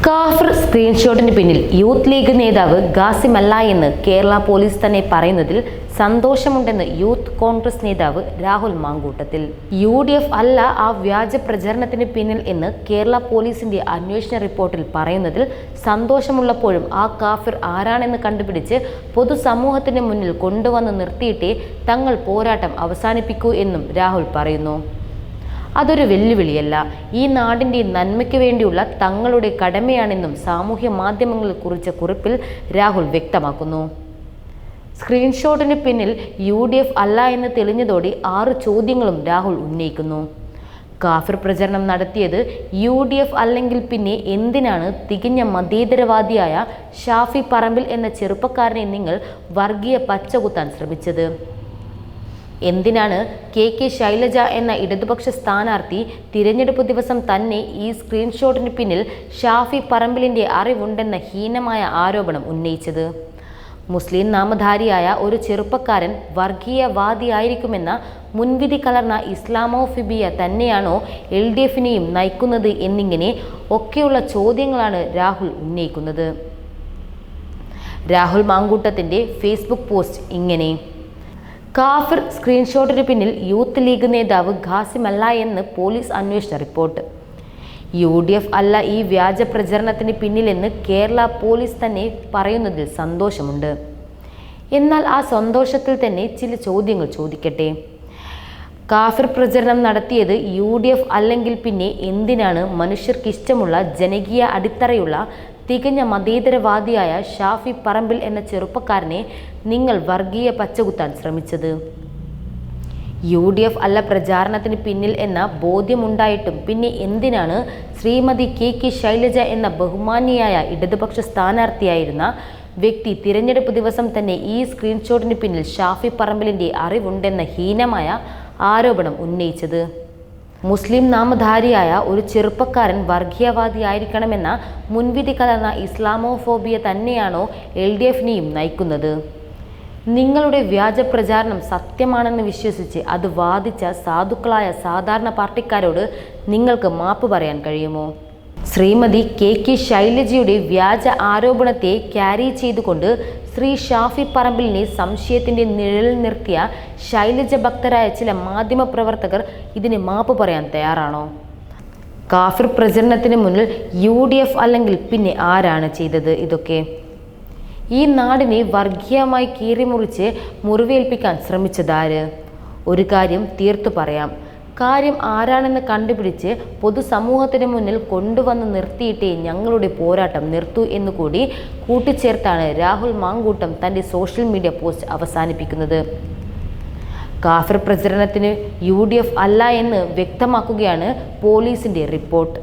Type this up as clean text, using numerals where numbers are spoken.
കാഫിർ സ്ക്രീൻഷോട്ടിന് പിന്നിൽ youth league നേതാവ് ഖാസിമല്ല എന്ന് കേരള പോലീസ് തന്നെ പറയുന്നതിൽ സന്തോഷമുണ്ടെന്ന് യൂത്ത് കോൺഗ്രസ് നേതാവ് രാഹുൽ മാങ്കൂട്ടത്തിൽ. UDF അല്ല ആ വ്യാജ പ്രചരണത്തിന് പിന്നിൽ എന്ന് കേരള പോലീസിന്റെ അന്വേഷണ റിപ്പോർട്ടിൽ പറയുന്നതിൽ സന്തോഷമുള്ളപ്പോഴും ആ കാഫിർ ആരാണെന്ന് കണ്ടുപിടിച്ച് പൊതുസമൂഹത്തിന് മുന്നിൽ കൊണ്ടുവന്ന് നിർത്തിയിട്ടേ തങ്ങൾ പോരാട്ടം അവസാനിപ്പിക്കൂ എന്നും രാഹുൽ പറയുന്നു. അതൊരു വെല്ലുവിളിയല്ല, ഈ നാടിൻ്റെ നന്മയ്ക്ക് വേണ്ടിയുള്ള തങ്ങളുടെ കടമയാണെന്നും സാമൂഹ്യ മാധ്യമങ്ങളിൽ കുറിച്ച കുറിപ്പിൽ രാഹുൽ വ്യക്തമാക്കുന്നു. സ്ക്രീൻഷോട്ടിന് പിന്നിൽ UDF അല്ല എന്ന് തെളിഞ്ഞതോടെ 6 ചോദ്യങ്ങളും രാഹുൽ ഉന്നയിക്കുന്നു. കാഫിർ പ്രചരണം നടത്തിയത് UDF അല്ലെങ്കിൽ പിന്നെ എന്തിനാണ് തികഞ്ഞ മതേതരവാദിയായ ഷാഫി പറമ്പിൽ എന്ന ചെറുപ്പക്കാരനെ നിങ്ങൾ വർഗീയ പച്ചകുത്താൻ ശ്രമിച്ചത്? എന്തിനാണ് KK ശൈലജ എന്ന ഇടതുപക്ഷ സ്ഥാനാർത്ഥി തിരഞ്ഞെടുപ്പ് ദിവസം തന്നെ ഈ സ്ക്രീൻഷോട്ടിന് പിന്നിൽ ഷാഫി പറമ്പിലിൻ്റെ അറിവുണ്ടെന്ന ഹീനമായ ആരോപണം ഉന്നയിച്ചത്? മുസ്ലിം നാമധാരിയായ ഒരു ചെറുപ്പക്കാരൻ വർഗീയവാദിയായിരിക്കുമെന്ന മുൻവിധി കലർന്ന ഇസ്ലാമോഫിബിയ തന്നെയാണോ LDFനെയും നയിക്കുന്നത് എന്നിങ്ങനെ ഒക്കെയുള്ള ചോദ്യങ്ങളാണ് രാഹുൽ ഉന്നയിക്കുന്നത്. രാഹുൽ മാങ്കൂട്ടത്തിൻ്റെ ഫേസ്ബുക്ക് പോസ്റ്റ് ഇങ്ങനെ: കാഫിർ സ്ക്രീൻഷോട്ടിന് പിന്നിൽ യൂത്ത് ലീഗ് നേതാവ് ഖാസിമല്ല എന്ന് പോലീസ് അന്വേഷണ റിപ്പോർട്ട്. UDF അല്ല ഈ വ്യാജ പ്രചരണത്തിന് പിന്നിലെന്ന് കേരള പോലീസ് തന്നെ പറയുന്നതിൽ സന്തോഷമുണ്ട്. എന്നാൽ ആ സന്തോഷത്തിൽ തന്നെ ചില ചോദ്യങ്ങൾ ചോദിക്കട്ടെ. കാഫിർ പ്രചരണം നടത്തിയത് UDF അല്ലെങ്കിൽ പിന്നെ എന്തിനാണ് മനുഷ്യർക്കിഷ്ടമുള്ള ജനകീയ അടിത്തറയുള്ള തികഞ്ഞ മതേതരവാദിയായ ഷാഫി പറമ്പിൽ എന്ന ചെറുപ്പക്കാരനെ നിങ്ങൾ വർഗീയ പച്ചകുത്താൻ ശ്രമിച്ചത്? UDF അല്ല പ്രചാരണത്തിന് പിന്നിൽ എന്ന ബോധ്യമുണ്ടായിട്ടും പിന്നെ എന്തിനാണ് ശ്രീമതി KK ശൈലജ എന്ന ബഹുമാന്യയായ ഇടതുപക്ഷ സ്ഥാനാർത്ഥിയായിരുന്ന വ്യക്തി തിരഞ്ഞെടുപ്പ് ദിവസം തന്നെ ഈ സ്ക്രീൻഷോട്ടിന് പിന്നിൽ ഷാഫി പറമ്പിലിൻ്റെ അറിവുണ്ടെന്ന ഹീനമായ ആരോപണം ഉന്നയിച്ചത്? മുസ്ലിം നാമധാരിയായ ഒരു ചെറുപ്പക്കാരൻ വർഗീയവാദിയായിരിക്കണമെന്ന മുൻവിധി കലർന്ന ഇസ്ലാമോഫോബിയ തന്നെയാണോ LDFനെയും നയിക്കുന്നത്? നിങ്ങളുടെ വ്യാജ പ്രചാരണം സത്യമാണെന്ന് വിശ്വസിച്ച് അത് വാദിച്ച സാധുക്കളായ സാധാരണ പാർട്ടിക്കാരോട് നിങ്ങൾക്ക് മാപ്പ് പറയാൻ കഴിയുമോ? ശ്രീമതി KK ശൈലജയുടെ വ്യാജ ആരോപണത്തെ ക്യാരി ചെയ്തുകൊണ്ട് ശ്രീ ഷാഫി പറമ്പിലിനെ സംശയത്തിൻ്റെ നിഴലിൽ നിർത്തിയ ശൈലജ ഭക്തരായ ചില മാധ്യമപ്രവർത്തകർ ഇതിന് മാപ്പ് പറയാൻ തയ്യാറാണോ? കാഫിർ പ്രചരണത്തിന് മുന്നിൽ UDF അല്ലെങ്കിൽ പിന്നെ ആരാണ് ചെയ്തത് ഇതൊക്കെ? ഈ നാടിനെ വർഗീയമായി കീറിമുറിച്ച് മുറിവേൽപ്പിക്കാൻ ശ്രമിച്ചതാര്? ഒരു കാര്യം തീർത്തു പറയാം, കാര്യം ആരാണെന്ന് കണ്ടുപിടിച്ച് പൊതുസമൂഹത്തിന് മുന്നിൽ കൊണ്ടുവന്ന് നിർത്തിയിട്ടേ ഞങ്ങളുടെ പോരാട്ടം നിർത്തൂ എന്നുകൂടി കൂട്ടിച്ചേർത്താണ് രാഹുൽ മാങ്കൂട്ടം തൻ്റെ സോഷ്യൽ മീഡിയ പോസ്റ്റ് അവസാനിപ്പിക്കുന്നത്. കാഫിർ പ്രചരണത്തിന് UDF അല്ല എന്ന് വ്യക്തമാക്കുകയാണ് പോലീസിൻ്റെ റിപ്പോർട്ട്.